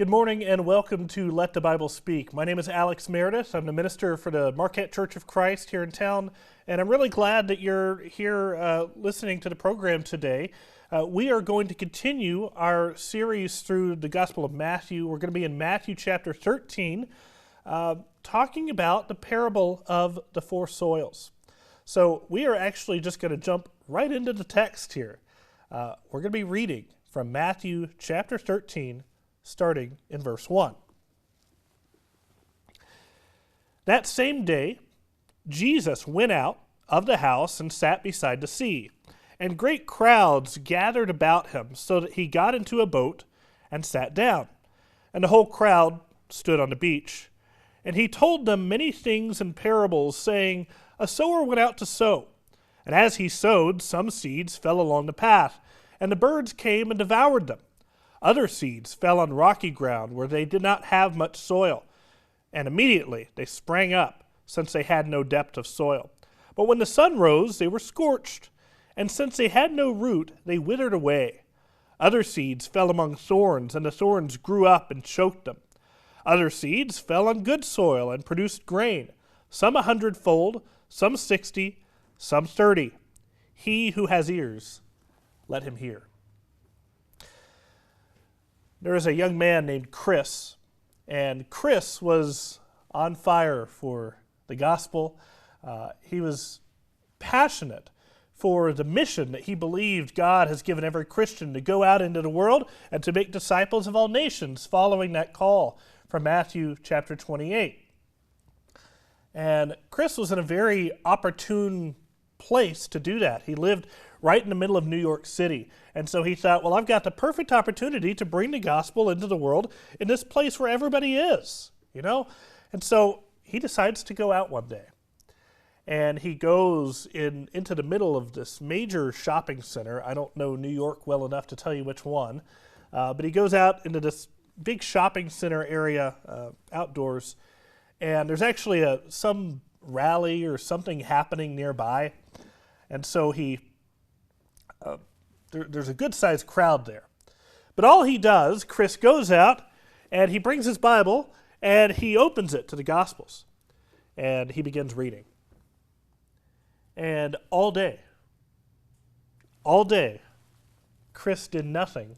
Good morning and welcome to Let the Bible Speak. My name is Alex Meredith. I'm the minister for the Marquette Church of Christ here in town, and I'm really glad that you're here listening to the program today. We are going to continue our series through the Gospel of Matthew. We're going to be in Matthew chapter 13, talking about the parable of the four soils. So we are actually just going to jump right into the text here. We're going to be reading from Matthew chapter 13, starting in verse 1. That same day, Jesus went out of the house and sat beside the sea, and great crowds gathered about him, so that he got into a boat and sat down. And the whole crowd stood on the beach. And he told them many things in parables, saying, A sower went out to sow. And as he sowed, some seeds fell along the path, and the birds came and devoured them. Other seeds fell on rocky ground where they did not have much soil, and immediately they sprang up, since they had no depth of soil. But when the sun rose, they were scorched, and since they had no root, they withered away. Other seeds fell among thorns, and the thorns grew up and choked them. Other seeds fell on good soil and produced grain, some 100-fold, some 60, some 30. He who has ears, let him hear. There is a young man named Chris, and Chris was on fire for the gospel. He was passionate for the mission that he believed God has given every Christian to go out into the world and to make disciples of all nations, following that call from Matthew chapter 28. And Chris was in a very opportune place to do that. He lived right in the middle of New York City. And so he thought, well, I've got the perfect opportunity to bring the gospel into the world in this place where everybody is, you know? And so he decides to go out one day. And he goes into the middle of this major shopping center. I don't know New York well enough to tell you which one. But he goes out into this big shopping center area outdoors. And there's actually some rally or something happening nearby. And so there's a good-sized crowd there. But all he does, Chris goes out, and he brings his Bible, and he opens it to the Gospels. And he begins reading. And all day, Chris did nothing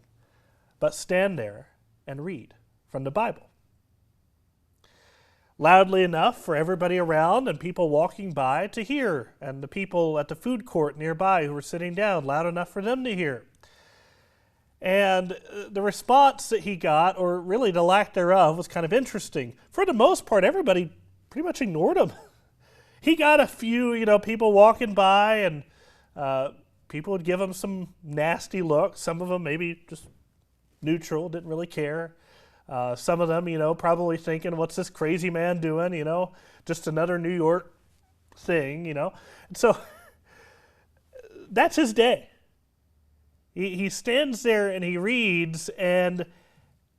but stand there and read from the Bible. Loudly enough for everybody around and people walking by to hear, and the people at the food court nearby who were sitting down, loud enough for them to hear. And the response that he got, or really the lack thereof, was kind of interesting. For the most part, everybody pretty much ignored him. He got a few, people walking by, and people would give him some nasty looks. Some of them maybe just neutral, didn't really care. Some of them, probably thinking, what's this crazy man doing, just another New York thing, And so that's his day. He stands there and he reads, and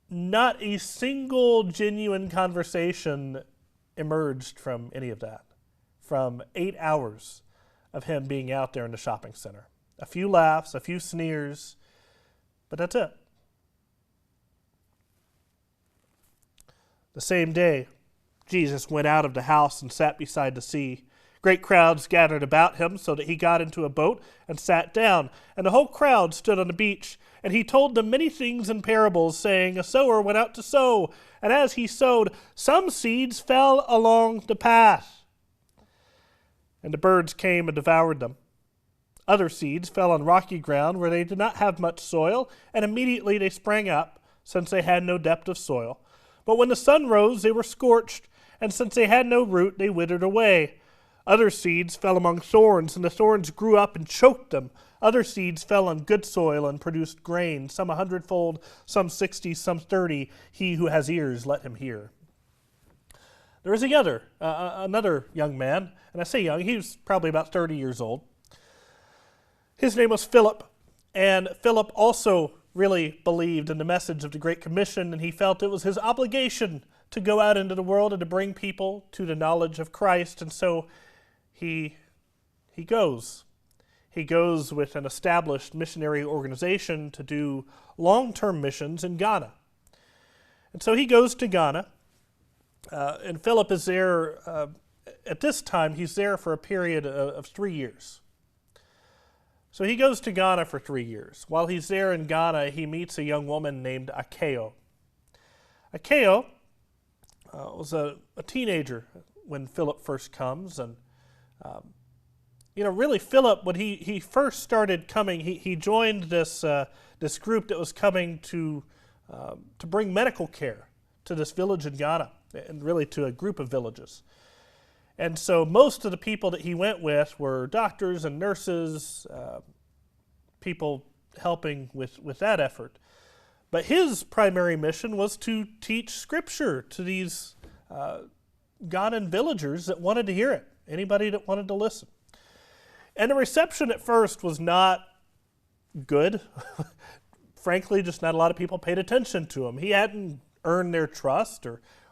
not a single genuine conversation emerged from any of that, from 8 hours of him being out there in the shopping center. A few laughs, a few sneers, but that's it. The same day, Jesus went out of the house and sat beside the sea. Great crowds gathered about him, so that he got into a boat and sat down. And the whole crowd stood on the beach. And he told them many things in parables, saying, A sower went out to sow. And as he sowed, some seeds fell along the path, and the birds came and devoured them. Other seeds fell on rocky ground where they did not have much soil, and immediately they sprang up, since they had no depth of soil. But when the sun rose, they were scorched, and since they had no root, they withered away. Other seeds fell among thorns, and the thorns grew up and choked them. Other seeds fell on good soil and produced grain, some 100-fold, some 60, some 30. He who has ears, let him hear. There was another young man, and I say young, he was probably about 30 years old. His name was Philip, and Philip also really believed in the message of the Great Commission, and he felt it was his obligation to go out into the world and to bring people to the knowledge of Christ, and so he goes. He goes with an established missionary organization to do long-term missions in Ghana. And so he goes to Ghana, and Philip is there. At this time, he's there for a period of 3 years. So he goes to Ghana for 3 years. While he's there in Ghana, he meets a young woman named Akeo. Akeo was a teenager when Philip first comes. And, really Philip, when he first started coming, he joined this group that was coming to bring medical care to this village in Ghana, and really to a group of villages. And so most of the people that he went with were doctors and nurses, people helping with that effort. But his primary mission was to teach Scripture to these Ghanaian villagers that wanted to hear it, anybody that wanted to listen. And the reception at first was not good. Frankly, just not a lot of people paid attention to him. He hadn't earned their trust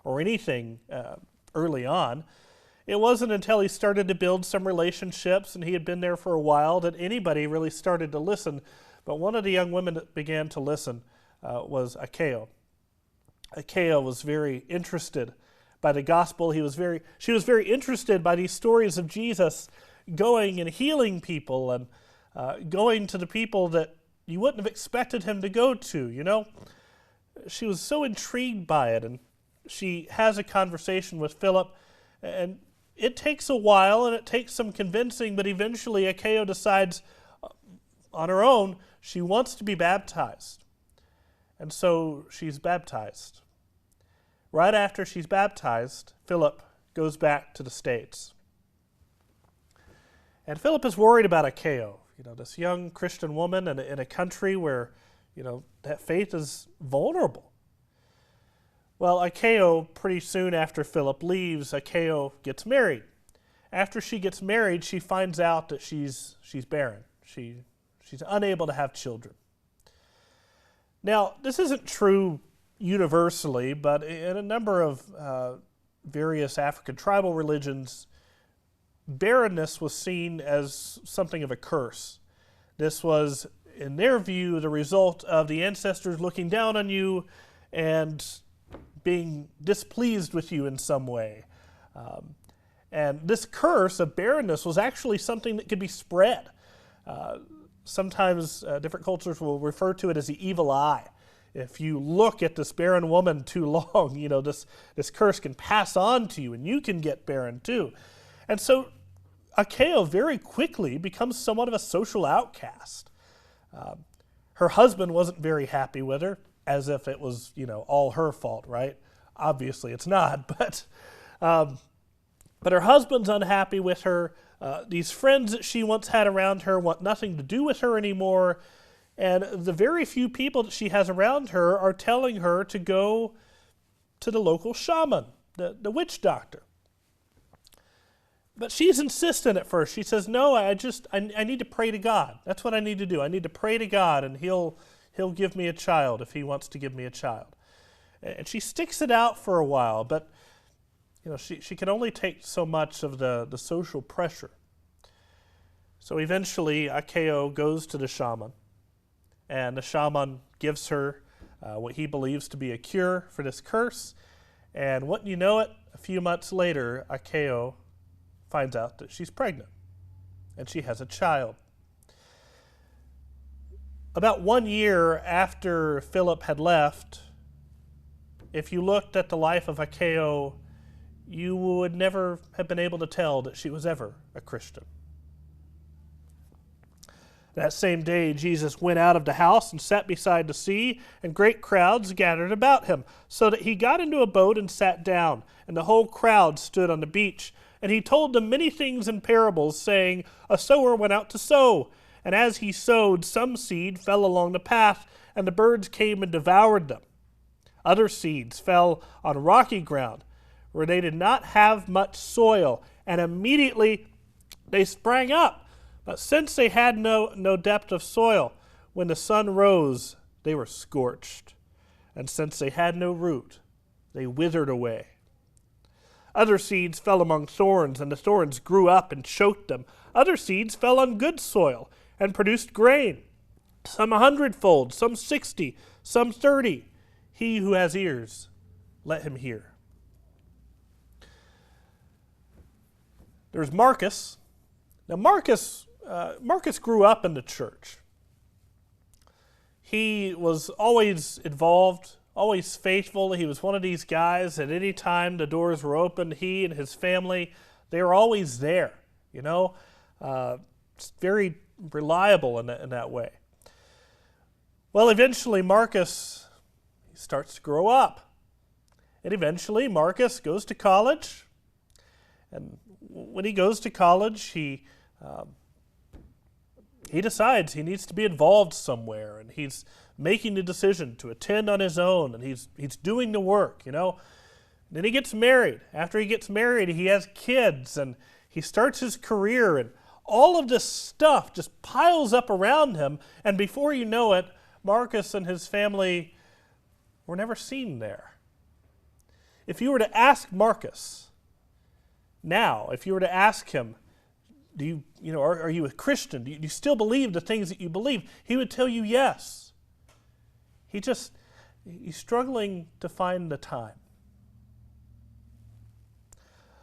or anything early on. It wasn't until he started to build some relationships, and he had been there for a while, that anybody really started to listen. But one of the young women that began to listen was Akeo. Akeo was very interested by the gospel. She was very interested by these stories of Jesus going and healing people, and going to the people that you wouldn't have expected him to go to, She was so intrigued by it, and she has a conversation with Philip, and it takes a while and it takes some convincing, but eventually Akeo decides on her own she wants to be baptized. And so she's baptized. Right after she's baptized, Philip goes back to the States. And Philip is worried about Akeo, this young Christian woman in a country where, that faith is vulnerable. Well, Akeo, pretty soon after Philip leaves, Akeo gets married. After she gets married, she finds out that she's barren. She's unable to have children. Now, this isn't true universally, but in a number of various African tribal religions, barrenness was seen as something of a curse. This was, in their view, the result of the ancestors looking down on you and being displeased with you in some way. And this curse of barrenness was actually something that could be spread. Sometimes different cultures will refer to it as the evil eye. If you look at this barren woman too long, this curse can pass on to you, and you can get barren too. And so Akeo very quickly becomes somewhat of a social outcast. Her husband wasn't very happy with her, as if it was, all her fault, right? Obviously it's not, but her husband's unhappy with her. These friends that she once had around her want nothing to do with her anymore, and the very few people that she has around her are telling her to go to the local shaman, the witch doctor. But she's insistent at first. She says, no, I need to pray to God. That's what I need to do. I need to pray to God, and He'll give me a child if He wants to give me a child. And she sticks it out for a while, but she can only take so much of the social pressure. So eventually, Akeo goes to the shaman, and the shaman gives her what he believes to be a cure for this curse. And wouldn't you know it, a few months later, Akeo finds out that she's pregnant, and she has a child. About 1 year after Philip had left, if you looked at the life of Akeo, you would never have been able to tell that she was ever a Christian. That same day, Jesus went out of the house and sat beside the sea, and great crowds gathered about him, so that he got into a boat and sat down, and the whole crowd stood on the beach. And he told them many things in parables, saying, a sower went out to sow, and as he sowed, some seed fell along the path, and the birds came and devoured them. Other seeds fell on rocky ground, where they did not have much soil, and immediately they sprang up. But since they had no depth of soil, when the sun rose, they were scorched. And since they had no root, they withered away. Other seeds fell among thorns, and the thorns grew up and choked them. Other seeds fell on good soil and produced grain, some 100-fold, some 60, some 30. He who has ears, let him hear. There's Marcus. Now Marcus grew up in the church. He was always involved, always faithful. He was one of these guys that any time the doors were open, he and his family, they were always there, very reliable in that way. Well, eventually Marcus starts to grow up. And eventually Marcus goes to college. And when he goes to college, he decides he needs to be involved somewhere, and he's making the decision to attend on his own, and he's doing the work, Then he gets married. After he gets married, he has kids, and he starts his career, and all of this stuff just piles up around him, and before you know it, Marcus and his family were never seen there. If you were to ask Marcus now, if you were to ask him, are you a Christian? Do you still believe the things that you believe? He would tell you yes. He's struggling to find the time.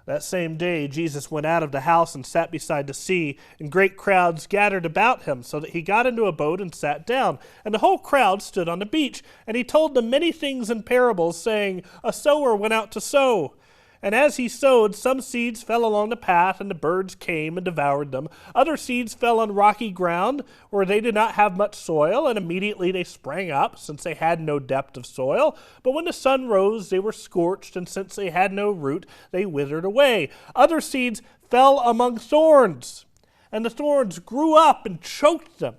That same day, Jesus went out of the house and sat beside the sea, and great crowds gathered about him, so that he got into a boat and sat down. And the whole crowd stood on the beach, and he told them many things in parables, saying, "A sower went out to sow. And as he sowed, some seeds fell along the path, and the birds came and devoured them. Other seeds fell on rocky ground, where they did not have much soil, and immediately they sprang up, since they had no depth of soil. But when the sun rose, they were scorched, and since they had no root, they withered away. Other seeds fell among thorns, and the thorns grew up and choked them.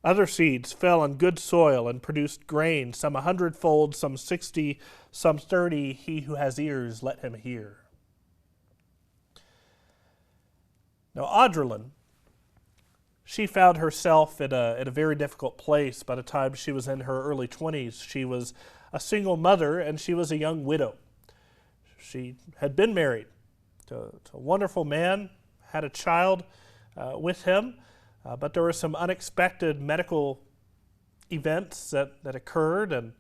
Other seeds fell on good soil and produced grain, some 100-fold, some 60, some 30. He who has ears, let him hear." Now, Audrelin, she found herself in a very difficult place by the time she was in her early 20s. She was a single mother, and she was a young widow. She had been married to a wonderful man, had a child with him, but there were some unexpected medical events that occurred, and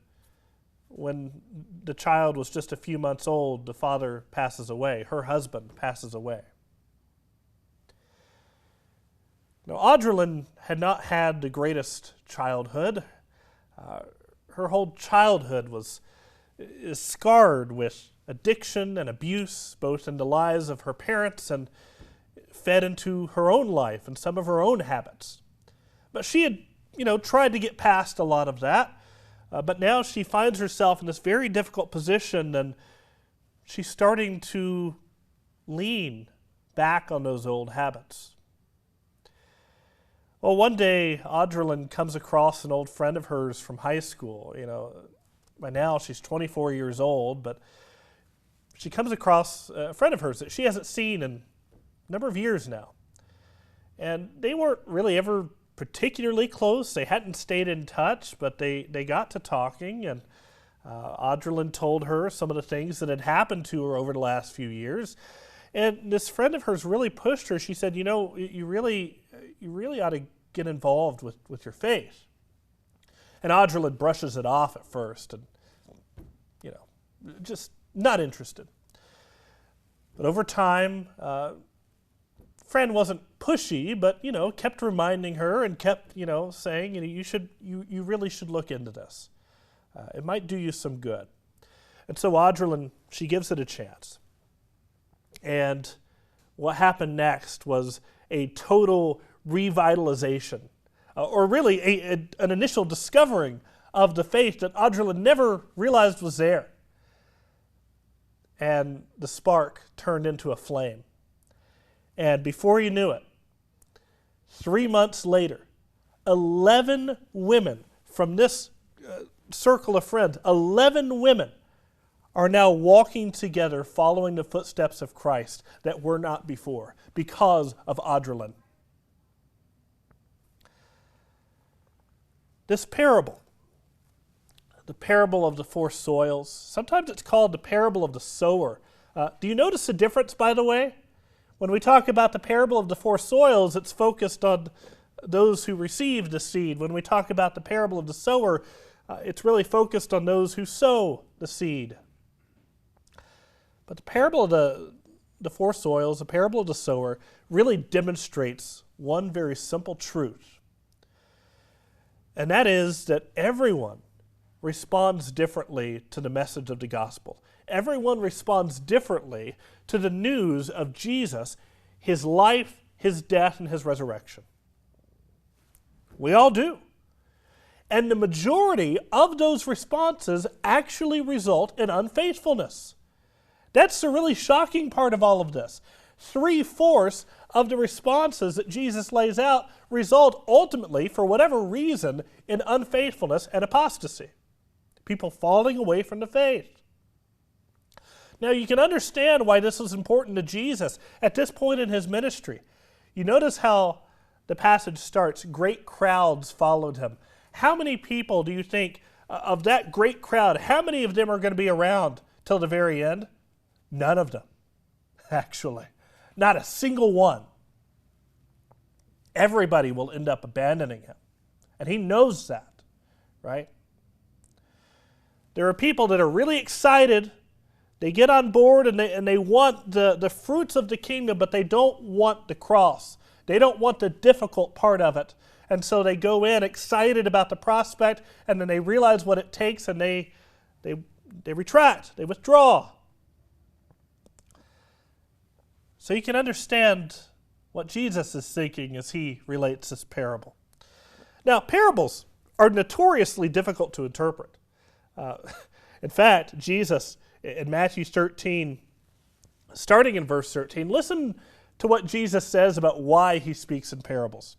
when the child was just a few months old, the father passes away. Her husband passes away. Now, Audrelin had not had the greatest childhood. Her whole childhood is scarred with addiction and abuse, both in the lives of her parents and fed into her own life and some of her own habits. But she had, tried to get past a lot of that. But now she finds herself in this very difficult position, and she's starting to lean back on those old habits. Well, one day, Audrelin comes across an old friend of hers from high school. By now she's 24 years old, but she comes across a friend of hers that she hasn't seen in a number of years now. And they weren't really ever particularly close. They hadn't stayed in touch, but they got to talking, and Audrelin told her some of the things that had happened to her over the last few years. And this friend of hers really pushed her. She said, you really ought to get involved with your faith. And Audrelin brushes it off at first and, just not interested. But over time, friend wasn't pushy, but, kept reminding her and kept, saying, you really should look into this. It might do you some good. And so Audrelin, she gives it a chance. And what happened next was a total revitalization, or really an initial discovering of the faith that Audrelin never realized was there. And the spark turned into a flame. And before you knew it, 3 months later, 11 women from this circle of friends, 11 women are now walking together following the footsteps of Christ that were not before because of Audrelin. This parable, the parable of the four soils, sometimes it's called the parable of the sower. Do you notice the difference, by the way? When we talk about the parable of the four soils, it's focused on those who received the seed. When we talk about the parable of the sower, It's really focused on those who sow the seed. But the parable of the four soils, the parable of the sower, really demonstrates one very simple truth. And that is that everyone responds differently to the message of the gospel. Everyone responds differently to the news of Jesus, his life, his death, and his resurrection. We all do. And the majority of those responses actually result in unfaithfulness. That's the really shocking part of all of this. 3/4 of the responses that Jesus lays out result ultimately, for whatever reason, in unfaithfulness and apostasy. People falling away from the faith. Now you can understand why this was important to Jesus at this point in his ministry. You notice how the passage starts, great crowds followed him. How many people do you think of that great crowd, how many of them are going to be around till the very end? None of them, actually. Not a single one. Everybody will end up abandoning him. And he knows that, right? There are people that are really excited. They get on board and they want the fruits of the kingdom, but they don't want the cross. They don't want the difficult part of it. And so they go in excited about the prospect, and then they realize what it takes, and they retract, they withdraw. So you can understand what Jesus is thinking as he relates this parable. Now, parables are notoriously difficult to interpret. In fact, Jesus, in Matthew 13, starting in verse 13, listen to what Jesus says about why he speaks in parables.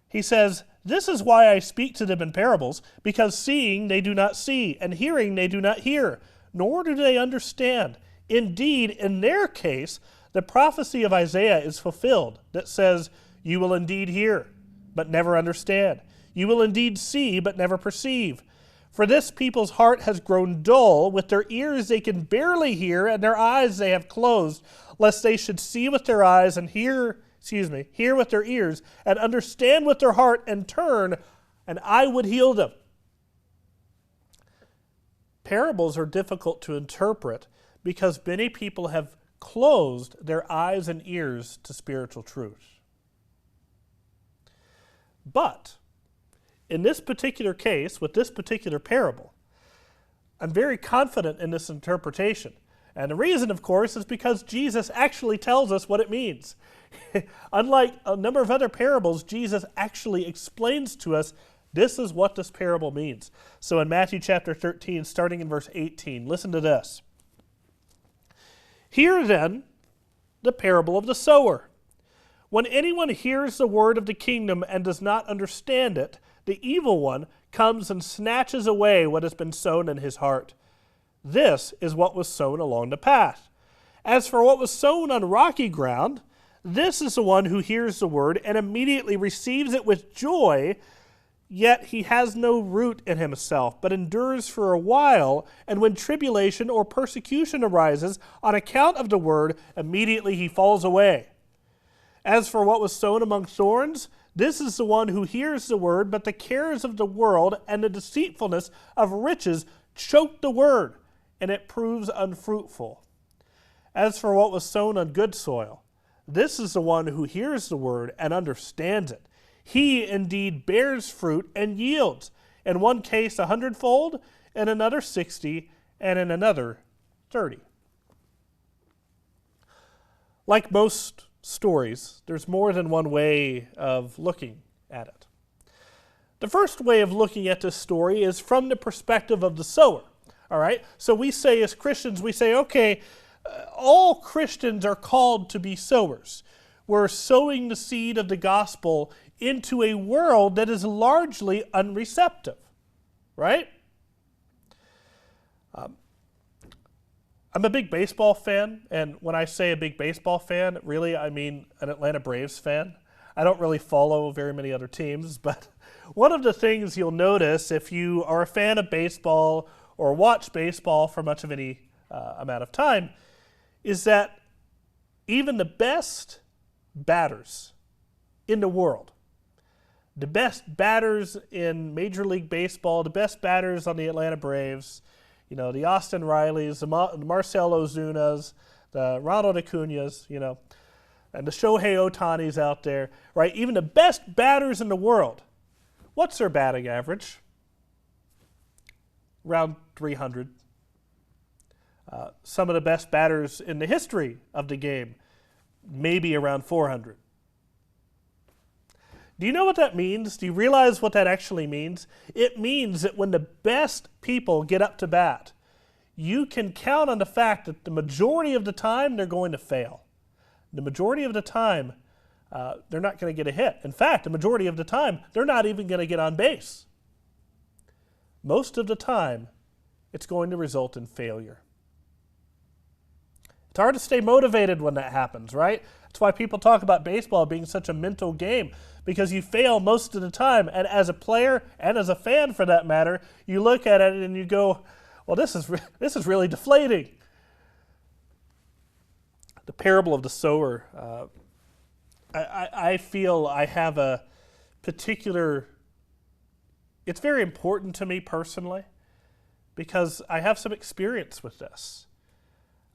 He says, "This is why I speak to them in parables, because seeing they do not see, and hearing they do not hear, nor do they understand. Indeed, in their case, the prophecy of Isaiah is fulfilled, that says, 'You will indeed hear, but never understand. You will indeed see, but never perceive. For this people's heart has grown dull. With their ears they can barely hear, and their eyes they have closed, lest they should see with their eyes and hear with their ears, and understand with their heart, and turn, and I would heal them.'" Parables are difficult to interpret because many people have closed their eyes and ears to spiritual truth. But in this particular case, with this particular parable, I'm very confident in this interpretation. And the reason, of course, is because Jesus actually tells us what it means. Unlike a number of other parables, Jesus actually explains to us this is what this parable means. So in Matthew chapter 13, starting in verse 18, listen to this. "Hear then the parable of the sower. When anyone hears the word of the kingdom and does not understand it, the evil one comes and snatches away what has been sown in his heart. This is what was sown along the path. As for what was sown on rocky ground, this is the one who hears the word and immediately receives it with joy, yet he has no root in himself, but endures for a while, and when tribulation or persecution arises on account of the word, immediately he falls away. As for what was sown among thorns, this is the one who hears the word, but the cares of the world and the deceitfulness of riches choke the word, and it proves unfruitful. As for what was sown on good soil, this is the one who hears the word and understands it. He indeed bears fruit and yields, in one case 100-fold, in another 60, and in another 30. Like most stories, there's more than one way of looking at it. The first way of looking at this story is from the perspective of the sower. All right? So we say as Christians, we say, okay, all Christians are called to be sowers. We're sowing the seed of the gospel into a world that is largely unreceptive, right? I'm a big baseball fan, and when I say a big baseball fan, really I mean an Atlanta Braves fan. I don't really follow very many other teams, but one of the things you'll notice if you are a fan of baseball or watch baseball for much of any amount of time is that even the best batters in the world, the best batters in Major League Baseball, the best batters on the Atlanta Braves, the Austin Rileys, the Marcell Ozunas, the Ronald Acuñas, and the Shohei Ohtani's out there, right? Even the best batters in the world. What's their batting average? Around 300. Some of the best batters in the history of the game, maybe around 400. Do you know what that means? Do you realize what that actually means? It means that when the best people get up to bat, you can count on the fact that the majority of the time they're going to fail. The majority of the time, they're not going to get a hit. In fact, the majority of the time, they're not even going to get on base. Most of the time, it's going to result in failure. It's hard to stay motivated when that happens, right? That's why people talk about baseball being such a mental game, because you fail most of the time. And as a player, and as a fan for that matter, you look at it and you go, well, this is really deflating. The parable of the sower, I feel I have a particular, it's very important to me personally, because I have some experience with this.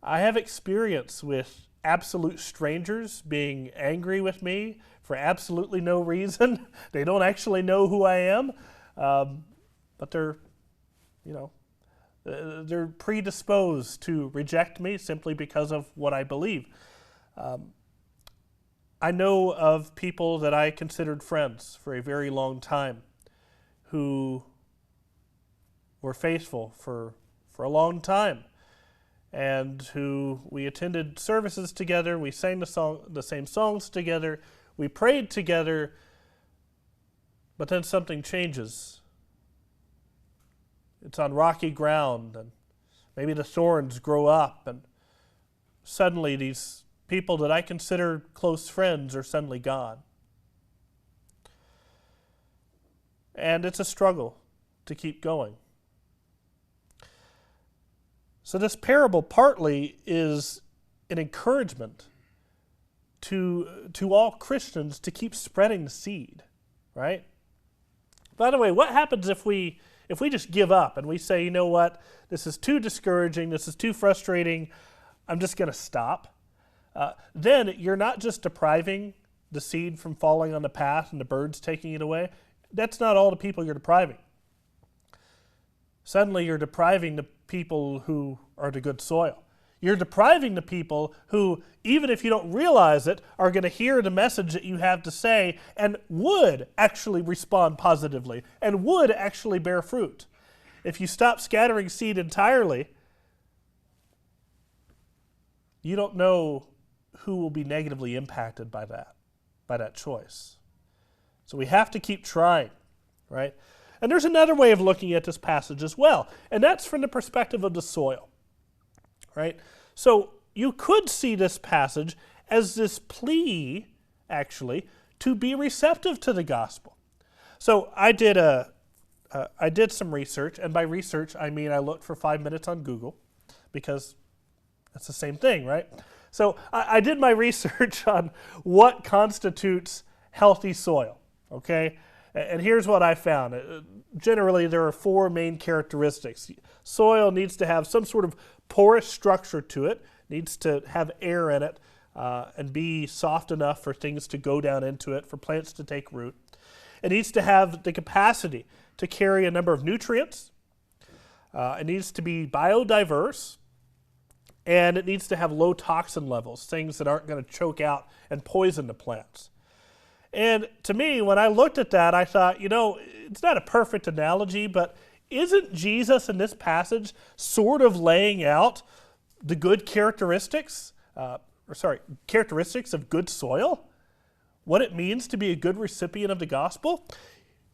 I have experience with absolute strangers being angry with me for absolutely no reason. They don't actually know who I am, but they're predisposed to reject me simply because of what I believe. I know of people that I considered friends for a very long time who were faithful for a long time, and who we attended services together, we sang the same songs together, we prayed together, but then something changes. It's on rocky ground, and maybe the thorns grow up, and suddenly these people that I consider close friends are suddenly gone. And it's a struggle to keep going. So this parable partly is an encouragement to all Christians to keep spreading the seed, right? By the way, what happens if we just give up and we say, you know what, this is too discouraging, this is too frustrating, I'm just going to stop? Then you're not just depriving the seed from falling on the path and the birds taking it away. That's not all the people you're depriving. Suddenly you're depriving the people who are the good soil. You're depriving the people who, even if you don't realize it, are going to hear the message that you have to say and would actually respond positively and would actually bear fruit. If you stop scattering seed entirely, you don't know who will be negatively impacted by that choice. So we have to keep trying, right? And there's another way of looking at this passage as well, and that's from the perspective of the soil, right? So you could see this passage as this plea, actually, to be receptive to the gospel. So I did some research, and by research I mean I looked for 5 minutes on Google, because that's the same thing, right? So I did my research on what constitutes healthy soil, okay? And here's what I found. Generally, there are 4 main characteristics. Soil needs to have some sort of porous structure to it, needs to have air in it, and be soft enough for things to go down into it, for plants to take root. It needs to have the capacity to carry a number of nutrients. It needs to be biodiverse, and it needs to have low toxin levels, things that aren't going to choke out and poison the plants. And to me, when I looked at that, I thought, it's not a perfect analogy, but isn't Jesus in this passage sort of laying out the good characteristics of good soil? What it means to be a good recipient of the gospel?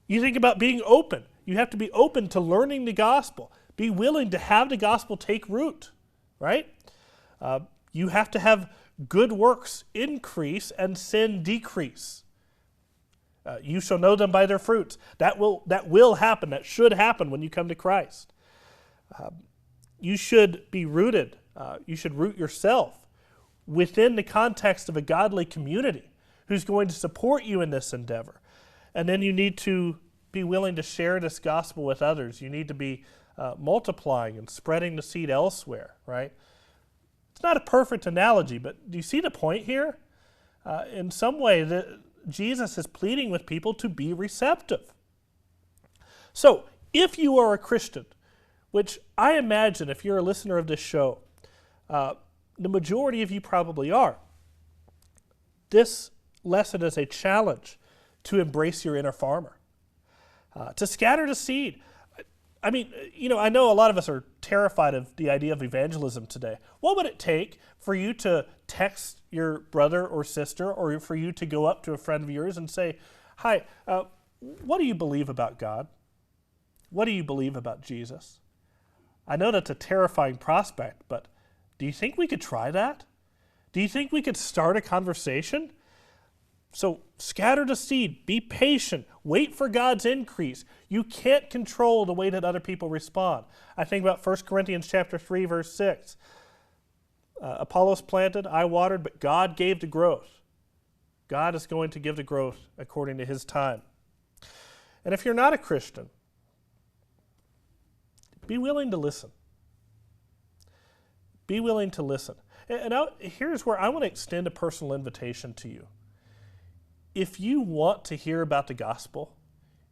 You think about being open. You have to be open to learning the gospel. Be willing to have the gospel take root, right? You have to have good works increase and sin decrease. You shall know them by their fruits. That will happen. That should happen when you come to Christ. You should be rooted. You should root yourself within the context of a godly community who's going to support you in this endeavor. And then you need to be willing to share this gospel with others. You need to be multiplying and spreading the seed elsewhere, right? It's not a perfect analogy, but do you see the point here? In some way, Jesus is pleading with people to be receptive. So, if you are a Christian, which I imagine if you're a listener of this show, the majority of you probably are, this lesson is a challenge to embrace your inner farmer, to scatter the seed. I mean, I know a lot of us are terrified of the idea of evangelism today. What would it take for you to text your brother or sister, or for you to go up to a friend of yours and say, hi, what do you believe about God? What do you believe about Jesus? I know that's a terrifying prospect, but do you think we could try that? Do you think we could start a conversation? So scatter the seed, be patient, wait for God's increase. You can't control the way that other people respond. I think about 1 Corinthians chapter 3, verse 6. Apollos planted, I watered, but God gave the growth. God is going to give the growth according to his time. And if you're not a Christian, be willing to listen. Be willing to listen. And here's where I want to extend a personal invitation to you. If you want to hear about the gospel,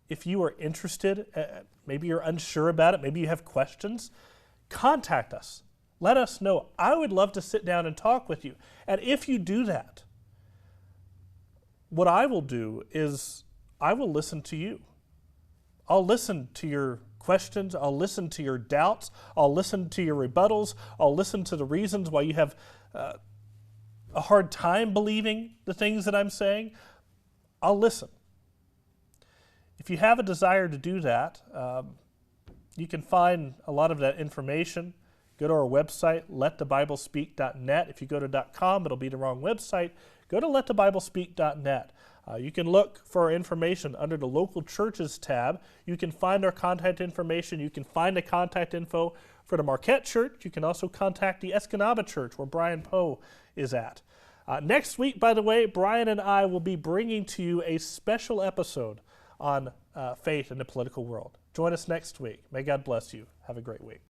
if you are interested, maybe you're unsure about it, maybe you have questions, contact us. Let us know. I would love to sit down and talk with you. And if you do that, what I will do is I will listen to you. I'll listen to your questions. I'll listen to your doubts. I'll listen to your rebuttals. I'll listen to the reasons why you have a hard time believing the things that I'm saying. I'll listen. If you have a desire to do that, you can find a lot of that information. Go to our website, letthebiblespeak.net. If you go to .com, it'll be the wrong website. Go to letthebiblespeak.net. You can look for our information under the local churches tab. You can find our contact information. You can find the contact info for the Marquette Church. You can also contact the Escanaba Church, where Brian Poe is at. Next week, by the way, Brian and I will be bringing to you a special episode on faith in the political world. Join us next week. May God bless you. Have a great week.